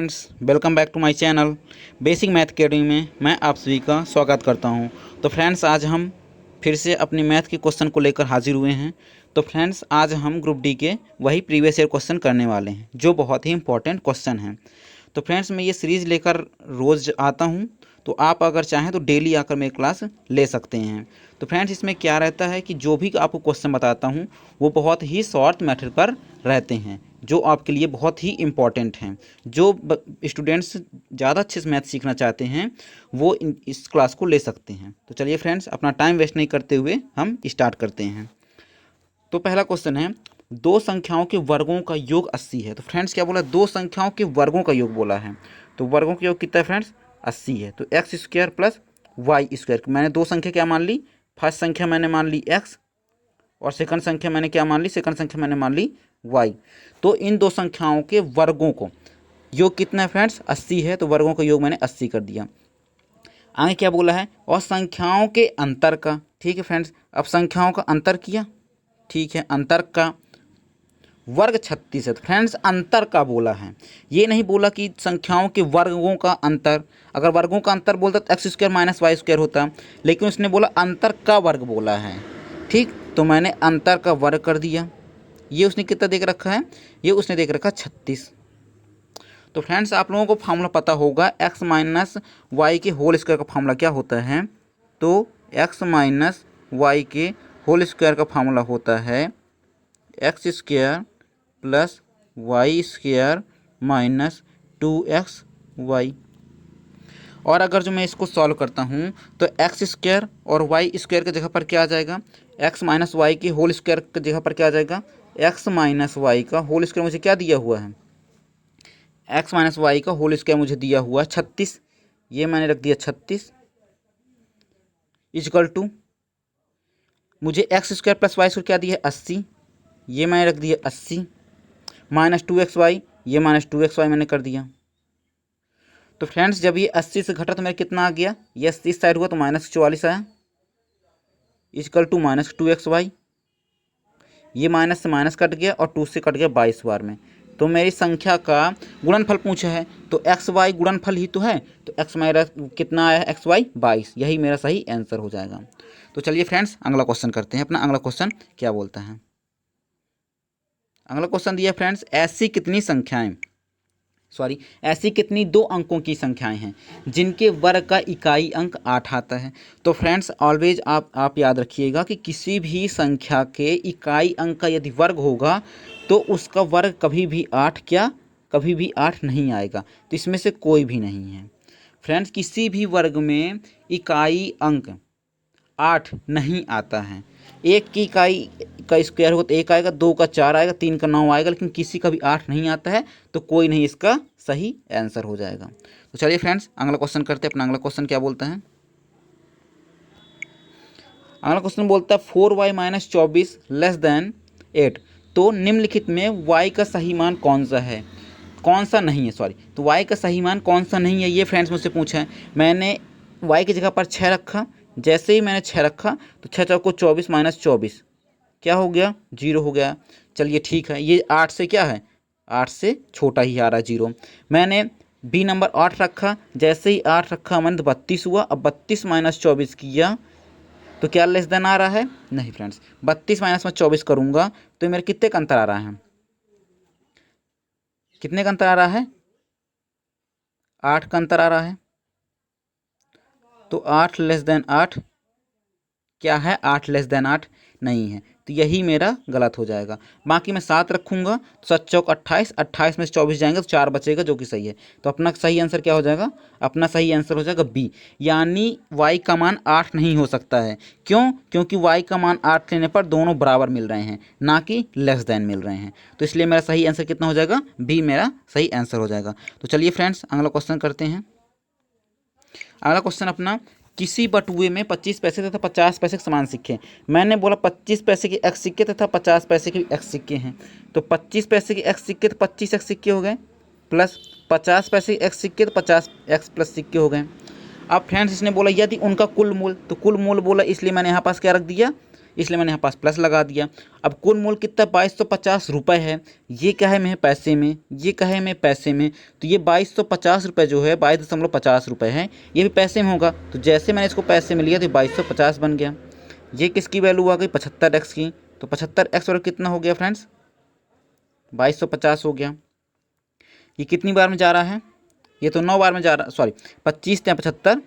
Friends, welcome back to my channel basic math academy में मैं आप सभी का स्वागत करता हूं। तो फ्रेंड्स, आज हम फिर से अपने मैथ के क्वेश्चन को लेकर हाजिर हुए हैं। तो फ्रेंड्स, आज हम ग्रुप डी के वही प्रीवियस ईयर क्वेश्चन करने वाले हैं जो बहुत ही इंपॉर्टेंट क्वेश्चन हैं। तो फ्रेंड्स, मैं ये सीरीज़ लेकर रोज़ आता हूँ, तो आप अगर चाहें तो डेली आकर मेरी क्लास ले सकते हैं। तो फ्रेंड्स, इसमें क्या रहता है कि जो भी आपको क्वेश्चन बताता हूँ वो बहुत ही शॉर्ट मेथड पर रहते हैं, जो आपके लिए बहुत ही इम्पॉर्टेंट हैं। जो स्टूडेंट्स ज़्यादा अच्छे से मैथ सीखना चाहते हैं वो इस क्लास को ले सकते हैं। तो चलिए फ्रेंड्स, अपना टाइम वेस्ट नहीं करते हुए हम स्टार्ट करते हैं। तो पहला क्वेश्चन है, दो संख्याओं के वर्गों का योग 80 है। तो फ्रेंड्स, क्या बोला? दो संख्याओं के वर्गों का योग बोला है। तो वर्गों का योग कितना है फ्रेंड्स? 80 है। तो x square plus y square, मैंने दो संख्या क्या मान ली? फर्स्ट संख्या मैंने मान ली एक्स और सेकंड संख्या मैंने क्या मान ली? सेकंड संख्या मैंने मान ली वाई। तो इन दो संख्याओं के वर्गों को योग कितना है फ्रेंड्स? 80 है। तो वर्गों का योग मैंने 80 कर दिया। आगे क्या बोला है? और संख्याओं के अंतर का। ठीक है फ्रेंड्स, अब संख्याओं का अंतर किया, ठीक है, अंतर का वर्ग 36 है। तो फ्रेंड्स, अंतर का बोला है, ये नहीं बोला कि संख्याओं के वर्गों का अंतर। अगर वर्गों का अंतर बोलता तो x square minus y square होता, लेकिन उसने बोला अंतर का वर्ग बोला है। ठीक, तो मैंने अंतर का वर्ग कर दिया। ये उसने कितना देख रखा है? ये उसने देख रखा 36। तो फ्रेंड्स, आप लोगों को फार्मूला पता होगा, एक्स माइनस वाई के होल स्क्वायर का फार्मूला क्या होता है? तो एक्स माइनस वाई के होल स्क्वायर का फार्मूला होता है x square plus y square minus 2x y. और अगर जो मैं इसको सॉल्व करता हूँ तो एक्स स्क्वायर और वाई स्क्वायर की जगह पर क्या आ जाएगा? एक्स माइनस वाई की होल स्क्वायर की जगह पर क्या आ जाएगा? एक्स माइनस वाई का होल स्क्वायर मुझे क्या दिया हुआ है? एक्स माइनस वाई का होल स्क्वायर मुझे दिया हुआ 36। ये मैंने रख दिया 36 इजकल टू, मुझे x square plus y square क्या दिया है? 80। ये मैंने रख दिया 80 माइनस 2xy, ये माइनस 2xy मैंने कर दिया। तो फ्रेंड्स, जब ये 80 से घटा तो मेरा कितना आ गया? ये 80 साइड हुआ तो माइनस 44 आया, इजकल टू माइनस 2xy। ये माइनस से माइनस कट गया और 2 से कट गया 22 बार में। तो मेरी संख्या का गुणनफल पूछा है, तो एक्स वाई गुणनफल ही तो है। तो एक्स मेरा कितना आया है? X y 22। यही मेरा सही आंसर हो जाएगा। तो चलिए फ्रेंड्स, अगला क्वेश्चन करते हैं। अपना अगला क्वेश्चन क्या बोलता है? अगला क्वेश्चन दिया फ्रेंड्स, ऐसी कितनी दो अंकों की संख्याएं हैं जिनके वर्ग का इकाई अंक 8 आता है। तो फ्रेंड्स, ऑलवेज आप याद रखिएगा कि किसी भी संख्या के इकाई अंक का यदि वर्ग होगा तो उसका वर्ग कभी भी 8 नहीं आएगा। तो इसमें से कोई भी नहीं है फ्रेंड्स। किसी भी वर्ग में इकाई अंक 8 नहीं आता है। एक की इकाई का स्क्वायर हो तो 1 आएगा, 2 का 4 आएगा, 3 का 9 आएगा, लेकिन किसी का भी 8 नहीं आता है। तो कोई नहीं इसका सही आंसर हो जाएगा। तो चलिए फ्रेंड्स, अगला क्वेश्चन करते हैं। अपना अगला क्वेश्चन क्या बोलता है? अगला क्वेश्चन बोलता है 4y माइनस 24 लेस देन 8। तो निम्नलिखित में y का सही मान कौन सा है? कौन सा नहीं है, सॉरी। तो y का सही मान कौन सा नहीं है, ये फ्रेंड्स मुझसे पूछा है। मैंने y की जगह पर 6 रखा। जैसे ही मैंने 6 रखा तो 6 चौको 24 माइनस 24 क्या हो गया? 0 हो गया। चलिए ठीक है, ये 8 से क्या है? 8 से छोटा ही आ रहा है 0। मैंने बी नंबर 8 रखा। जैसे ही 8 रखा मैंने तो 32 हुआ। अब 32 माइनस 24 किया तो क्या लेस देन आ रहा है? नहीं फ्रेंड्स, 32 माइनस में 24 करूँगा तो मेरे कितने का अंतर आ रहा है? कितने का अंतर आ रहा है? 8 का अंतर आ रहा है। तो 8 लेस देन 8 क्या है? 8 लेस देन 8 नहीं है। तो यही मेरा गलत हो जाएगा। बाकी मैं 7 रखूँगा तो 7 चौक 28, 28 में से 24 जाएंगे तो 4 बचेगा, जो कि सही है। तो अपना सही आंसर क्या हो जाएगा? अपना सही आंसर हो जाएगा बी, यानी y का मान 8 नहीं हो सकता है। क्यों? क्योंकि y का मान 8 लेने पर दोनों बराबर मिल रहे हैं, ना कि लेस देन मिल रहे हैं। तो इसलिए मेरा सही आंसर कितना हो जाएगा? बी मेरा सही आंसर हो जाएगा। तो चलिए फ्रेंड्स, अगला क्वेश्चन करते हैं। अगला क्वेश्चन अपना, किसी बटुए में 25 पैसे तथा 50 पैसे के समान सिक्के। मैंने बोला 25 पैसे के एक्स सिक्के तथा 50 पैसे के एक्स सिक्के हैं। तो 25 पैसे के एक्स सिक्के तो 25 एक्स सिक्के हो गए, प्लस 50 पैसे के एक्स सिक्के तो 50 एक्स प्लस सिक्के हो गए। अब फ्रेंड्स, इसने बोला यदि उनका कुल मूल, तो कुल मूल बोला इसलिए मैंने यहाँ पास क्या रख दिया? इसलिए मैंने यहाँ पास प्लस लगा दिया। अब कुल मूल्य कितना 2250 रुपये है। ये क्या है मैं पैसे में, ये क्या है मैं पैसे में, तो ये 2250 रुपये जो है 22.50 रुपये है, ये भी पैसे में होगा। तो जैसे मैंने इसको पैसे में लिया तो 2250 बन गया। ये किसकी वैल्यू आ गई 75x की, तो 75x और कितना हो गया फ्रेंड्स 2250 हो गया। ये कितनी बार में जा रहा है, ये तो 9 बार में जा रहा, सॉरी 25 या 75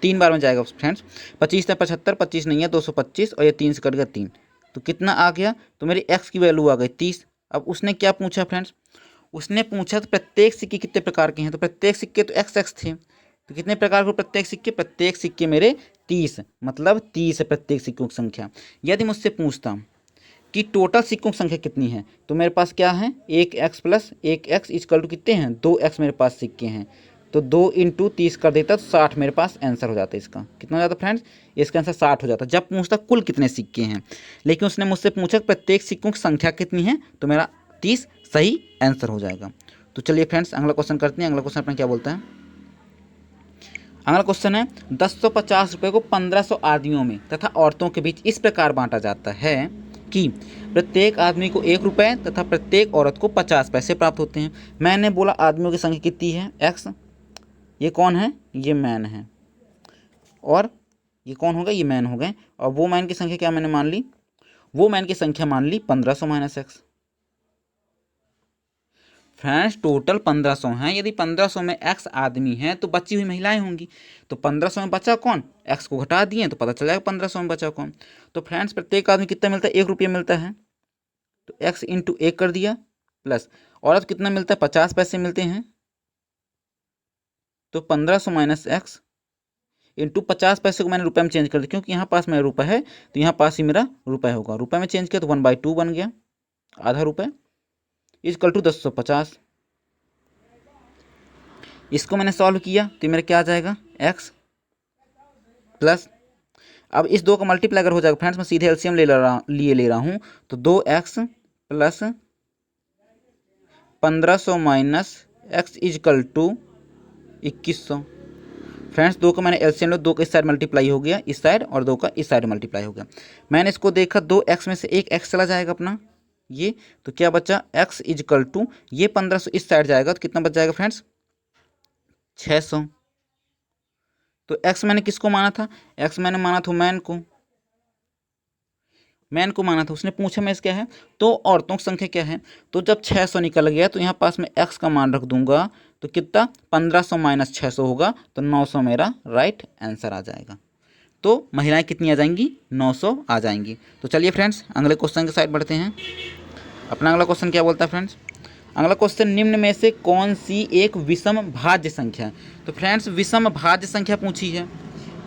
3 बार में जाएगा फ्रेंड्स। 25 या 75, 25 नहीं है 225 और ये 3 से कट गया 3, तो कितना आ गया, तो मेरी x की वैल्यू आ गई 30। अब उसने क्या पूछा फ्रेंड्स, उसने पूछा तो प्रत्येक सिक्के कितने प्रकार के हैं, तो प्रत्येक सिक्के तो x थे, तो कितने प्रकार के प्रत्येक सिक्के मेरे 30, मतलब 30 है प्रत्येक सिक्कों की संख्या। यदि मुझसे पूछता कि टोटल सिक्कों की संख्या कितनी है, तो मेरे पास क्या है 1x plus 1x equal to कितने हैं 2x मेरे पास सिक्के हैं, तो 2 इंटू 30 कर देता तो 60 मेरे पास आंसर हो जाता है। इसका कितना हो जाता फ्रेंड्स, इसका आंसर 60 हो जाता जब पूछता कुल कितने सिक्के हैं। लेकिन उसने मुझसे पूछा प्रत्येक सिक्कों की संख्या कितनी है, तो मेरा 30 सही आंसर हो जाएगा। तो चलिए फ्रेंड्स अगला क्वेश्चन करते हैं। अगला क्वेश्चन अपना क्या बोलता है, अगला क्वेश्चन है 1050 रुपये को 1500 आदमियों में तथा औरतों के बीच इस प्रकार बांटा जाता है कि प्रत्येक आदमी को 1 रुपये तथा प्रत्येक औरत को 50 पैसे प्राप्त होते हैं। मैंने बोला आदमियों की संख्या कितनी है x, ये कौन है, ये मैन है, और ये कौन होगा, ये मैन हो गए, और वो मैन की संख्या क्या मैंने मान ली, वो मैन की संख्या मान ली 1500 माइनस x। फ्रेंड्स टोटल 1500 हैं, यदि 1500 में x आदमी है तो बची हुई महिलाएं होंगी, तो 1500 में बचा कौन, x को घटा दिए तो पता चल जाएगा 1500 में बचा कौन। तो फ्रेंड्स प्रत्येक आदमी कितना मिलता है 1 रुपये मिलता है, तो x इंटू 1 कर दिया, प्लस औरत कितना मिलता है 50 पैसे मिलते हैं, तो 1500 माइनस x इंटू 50 पैसे को मैंने रुपये में चेंज कर दिया, क्योंकि यहाँ पास मेरा रुपये है तो यहाँ पास ही मेरा रुपये होगा, रुपये में चेंज किया तो 1/2 बन गया, आधा रुपये इक्वल टू 1050। इसको मैंने सॉल्व किया तो मेरा क्या आ जाएगा x प्लस, अब इस 2 का मल्टीप्लाई अगर हो जाएगा फ्रेंड्स, मैं सीधे एलसीएम ले रहा हूँ, तो 2x plus 1500 minus x equal to 2100। Friends 2 का मैंने एलसीएम लिया, 2 का इस साइड मल्टीप्लाई हो गया इस साइड, और 2 का इस साइड मल्टीप्लाई हो गया। मैंने इसको देखा 2x में से एक x चला जाएगा अपना ये, तो क्या बचा x इक्वल टू, ये 1500 इस साइड जाएगा तो कितना बच जाएगा फ्रेंड्स 600। तो x मैंने किसको माना था, x मैंने माना था मैन को माना था। उसने पूछा मैं क्या है, तो औरतों की संख्या क्या है, तो जब 600 निकल गया तो यहाँ पास में x का मान रख दूंगा, तो कितना 1500 माइनस 600 होगा, तो 900 मेरा राइट आंसर आ जाएगा। तो महिलाएं कितनी आ जाएंगी 900 आ जाएंगी। तो चलिए फ्रेंड्स अगले क्वेश्चन के साइड बढ़ते हैं। अपना अगला क्वेश्चन क्या बोलता है फ्रेंड्स, अगला क्वेश्चन निम्न में से कौन सी एक विषम भाज्य संख्या है। तो फ्रेंड्स विषम भाज्य संख्या पूछी है,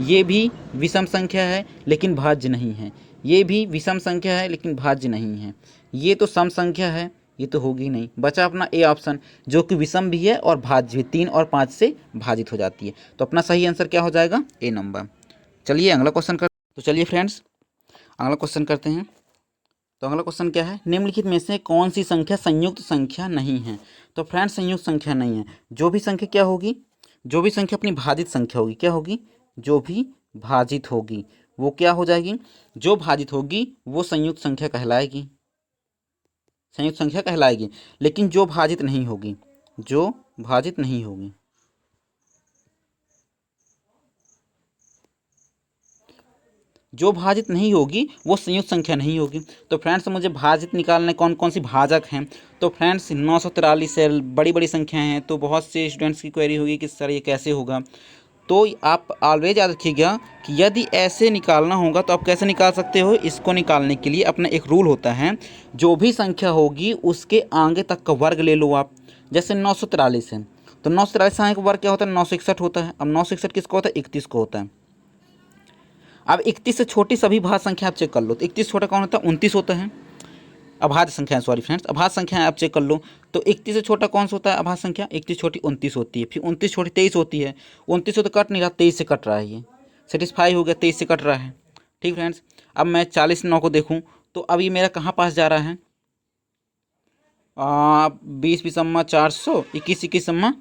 ये भी विषम संख्या है लेकिन भाज्य नहीं है, ये भी विषम संख्या है लेकिन भाज्य नहीं है, ये तो सम संख्या है, ये तो होगी नहीं। बचा अपना ए ऑप्शन जो कि विषम भी है और भाज्य भी, 3 और 5 से भाजित हो जाती है। तो अपना सही आंसर क्या हो जाएगा ए नंबर। चलिए अगला क्वेश्चन कर, तो चलिए फ्रेंड्स अगला क्वेश्चन करते हैं। तो अगला क्वेश्चन क्या है, निम्नलिखित में से कौन सी संख्या संयुक्त संख्या नहीं है। तो फ्रेंड्स संयुक्त संख्या नहीं है, जो भी संख्या क्या होगी, जो भी संख्या अपनी भाजित संख्या होगी, क्या होगी, जो भी भाजित होगी वो क्या हो जाएगी, जो भाजित होगी वो संयुक्त संख्या कहलाएगी, संयुक्त संख्या कहलाएगी। लेकिन जो भाजित नहीं होगी, जो भाजित नहीं होगी, जो भाजित नहीं होगी वो संयुक्त संख्या नहीं होगी। तो फ्रेंड्स मुझे भाजित निकालने कौन कौन सी भाजक हैं, तो फ्रेंड्स 943 है, बड़ी बड़ी संख्याएं हैं, तो बहुत से स्टूडेंट्स की क्वेरी होगी कि सर ये कैसे होगा। तो आप ऑलवेज याद रखिएगा कि यदि ऐसे निकालना होगा तो आप कैसे निकाल सकते हो। इसको निकालने के लिए अपना एक रूल होता है, जो भी संख्या होगी उसके आगे तक का वर्ग ले लो आप। जैसे 943 है तो 943 आगे का वर्ग क्या होता है 961 होता है। अब 961 किसको होता है 31 को होता है। अब 31 से छोटी सभी भाज्य संख्या आप चेक कर लो, तो 31 छोटा कौन होता है 29 होता है। अभाज्य संख्या सॉरी फ्रेंड्स, अभाज्य संख्या आप चेक कर लो, तो 31 से छोटा कौन सा होता है अभाज्य संख्या, 31 छोटी 29 होती है, फिर 29 छोटी 23 होती है, 29 से तो कट नहीं रहा 23 से कट रहा है, ये सेटिस्फाई हो गया 23 से कट रहा है। ठीक फ्रेंड्स, अब मैं 40 9 को देखूँ तो अब ये मेरा कहाँ पास जा रहा है, 20 20 400, 21 21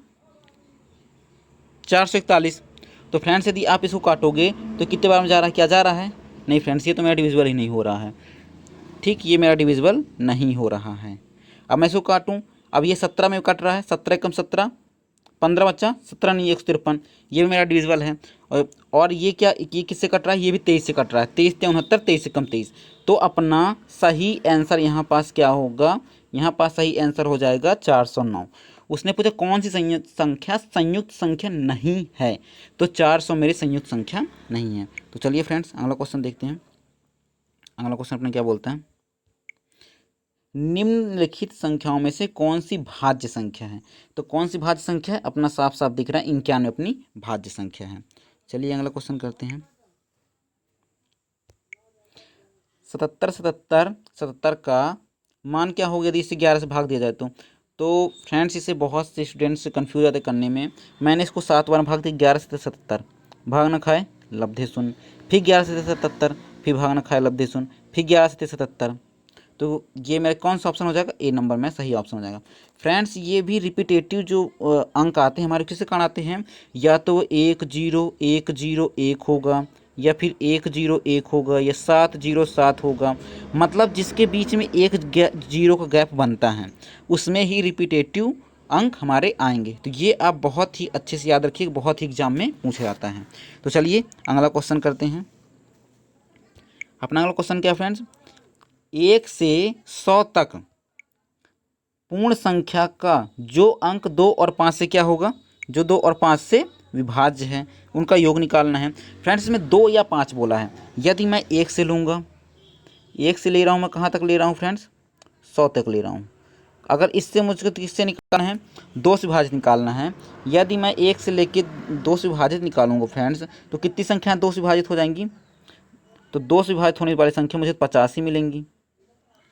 441। तो फ्रेंड्स यदि आप इसको काटोगे तो कितने बार में जा रहा है, क्या जा रहा है नहीं फ्रेंड्स, ये तो मेरा डिविजिबल ही नहीं हो रहा है। ठीक, ये मेरा डिविजिबल नहीं हो रहा है। अब मैं इसको काटूँ, अब ये 17 में कट रहा है, 17 कम 17, 15 बच्चा 17 नहीं 153, ये भी मेरा डिविजिबल है। और ये क्या, ये किससे कट रहा है, ये भी 23 से कट रहा है, 23 से 69, 23 से कम 23। तो अपना सही आंसर यहाँ पास क्या होगा, यहाँ पास सही आंसर हो जाएगा 409। उसने पूछा कौन सी संयुक्त संख्या नहीं है, तो 400 मेरी संयुक्त संख्या नहीं है। तो चलिए फ्रेंड्स अगला क्वेश्चन देखते हैं। अगला क्वेश्चन अपने क्या बोलता है, निम्नलिखित संख्याओं में से कौन सी भाज्य संख्या है। तो कौन सी भाज्य संख्या है, अपना साफ साफ दिख रहा है 91 अपनी भाज्य संख्या है। चलिए अगला क्वेश्चन करते हैं। 77 का मान क्या होगा यदि इसे 11 से भाग दिया जाए तो फ्रेंड्स इसे बहुत से स्टूडेंट्स कंफ्यूज जाते करने में। मैंने इसको 7 बार भाग दिया, 11 से 77, भाग न खाए लब्धे शून्य, फिर 11 से 77, फिर भाग न खाए लब्धे शून्य, फिर 11 से 77। तो ये मेरा कौन सा ऑप्शन हो जाएगा, ए नंबर में सही ऑप्शन हो जाएगा। फ्रेंड्स ये भी रिपीटेटिव जो अंक आते हैं हमारे किससे कारण आते हैं, या तो 101101 होगा, या फिर 101 होगा, या 707 होगा। मतलब जिसके बीच में एक जीरो का गैप बनता है उसमें ही रिपीटेटिव अंक हमारे आएंगे। तो ये आप बहुत ही अच्छे से याद रखिए, बहुत ही एग्जाम में पूछा जाता है। तो चलिए अगला क्वेश्चन करते हैं। अपना अगला क्वेश्चन क्या है फ्रेंड्स, 1 से 100 तक पूर्ण संख्या का जो अंक 2 और 5 से क्या होगा, जो 2 और 5 से विभाज्य है, उनका योग निकालना है। फ्रेंड्स इसमें 2 या 5 बोला है। यदि मैं 1 से लूँगा, 1 से ले रहा हूँ, मैं कहाँ तक ले रहा हूँ फ्रेंड्स, 100 तक ले रहा हूँ। अगर इससे मुझको किससे निकालना है, 2 से विभाजित निकालना है। यदि मैं 1 से लेके 2 से विभाजित निकालूंगा फ्रेंड्स, तो कितनी संख्याएँ 2 से विभाजित हो जाएंगी, तो 2 से विभाजित होने वाली संख्या मुझे 50 ही मिलेंगी।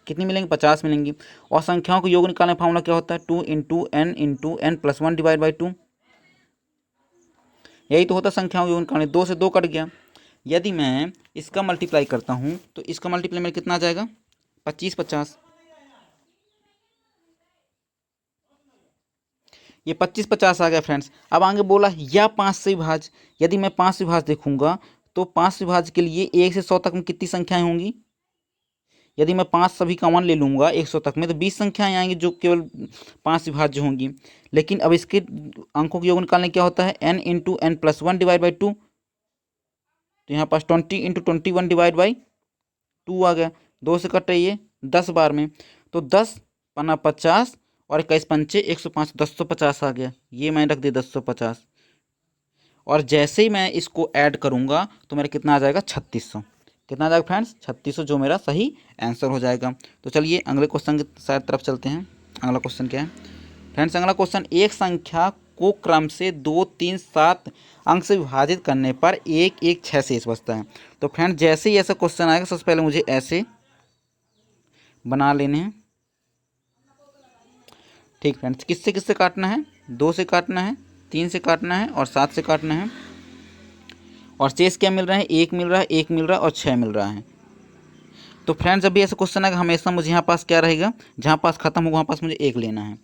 कितनी मिलेंगी, 50 मिलेंगी। और संख्याओं को योग निकालने का फार्मूला क्या होता है, 2 × n + 1 / 2। यही तो होता है संख्याओं को योग निकालने। 2 से 2 कट गया। यदि मैं इसका मल्टीप्लाई करता हूँ तो इसका मल्टीप्लाई में कितना आ जाएगा, 25 50। ये 25 50 आ गया फ्रेंड्स। अब आगे बोला या 5 से विभाज्य। यदि मैं 5 से विभाज्य देखूंगा तो 5 से विभाज्य के लिए 1 से 100 तक में कितनी संख्याएं होंगी। यदि मैं 5 सभी कॉमन ले लूँगा 100 तक में तो 20 संख्याएँ आएंगी जो केवल 5 से विभाज्य होंगी। लेकिन अब इसके अंकों के योग निकालने क्या होता है, n × n + 1 / 2। तो यहाँ पास 20 × 21 / 2 आ गया। 2 से कट रही है 10 बार में, तो 10 पन्ना 50 और 21 पंचे 105, 1050 आ गया। ये मैंने रख दिया 1050। और जैसे ही मैं इसको ऐड करूँगा तो मेरा कितना आ जाएगा, 3600। कितना आ जाएगा फ्रेंड्स, 3600, जो मेरा सही आंसर हो जाएगा। तो चलिए अगले क्वेश्चन की शायद तरफ चलते हैं। अगला क्वेश्चन क्या है फ्रेंड्स, अगला क्वेश्चन, एक संख्या को क्रम से 2 3 7 अंक से विभाजित करने पर 1 1 6 शेष बचता है। तो फ्रेंड्स जैसे ही ऐसा क्वेश्चन आएगा सबसे पहले मुझे ऐसे बना लेने हैं। ठीक फ्रेंड्स, किससे किससे काटना है, 2 से काटना है, 3 से काटना है और 7 से काटना है। और शेष क्या मिल रहा है, 1 मिल रहा है, 1 मिल रहा है और 6 मिल रहा है। तो फ्रेंड्स जब भी ऐसा क्वेश्चन आएगा हमेशा मुझे यहाँ पास क्या रहेगा, जहाँ पास खत्म होगा वहाँ पास मुझे 1 लेना है।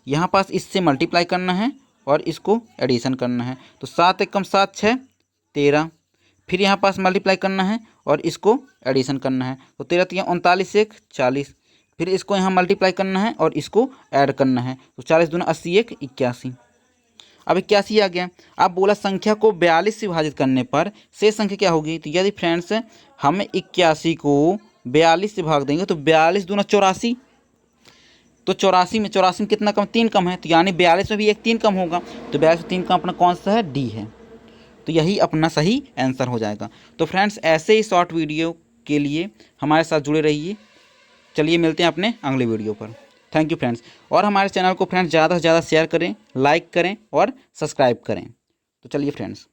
यहाँ पास इससे मल्टीप्लाई करना है और इसको एडिशन करना है। तो 7 × 7 6 13। फिर यहाँ पास मल्टीप्लाई करना है और इसको एडिशन करना है। तो 13 × 39 1 40। फिर इसको यहाँ मल्टीप्लाई करना है और इसको ऐड करना है। तो 40 दूना 80 1 81। अब 81 आ गया। अब बोला संख्या को 42 से विभाजित करने पर शेष संख्या क्या होगी। तो यदि फ्रेंड्स हम 81 को 42 से भाग देंगे तो 42 दूना 84। तो 84 में कितना कम, 3 कम है, तो यानी 42 में भी एक 3 कम होगा। तो 42 में 3 कम अपना कौन सा है, डी है। तो यही अपना सही आंसर हो जाएगा। तो फ्रेंड्स ऐसे ही शॉर्ट वीडियो के लिए हमारे साथ जुड़े रहिए। चलिए मिलते हैं अपने अगले वीडियो पर। Thank you friends. और हमारे चैनल को फ्रेंड्स ज़्यादा से ज़्यादा शेयर करें, लाइक करें और सब्सक्राइब करें। तो चलिए फ्रेंड्स।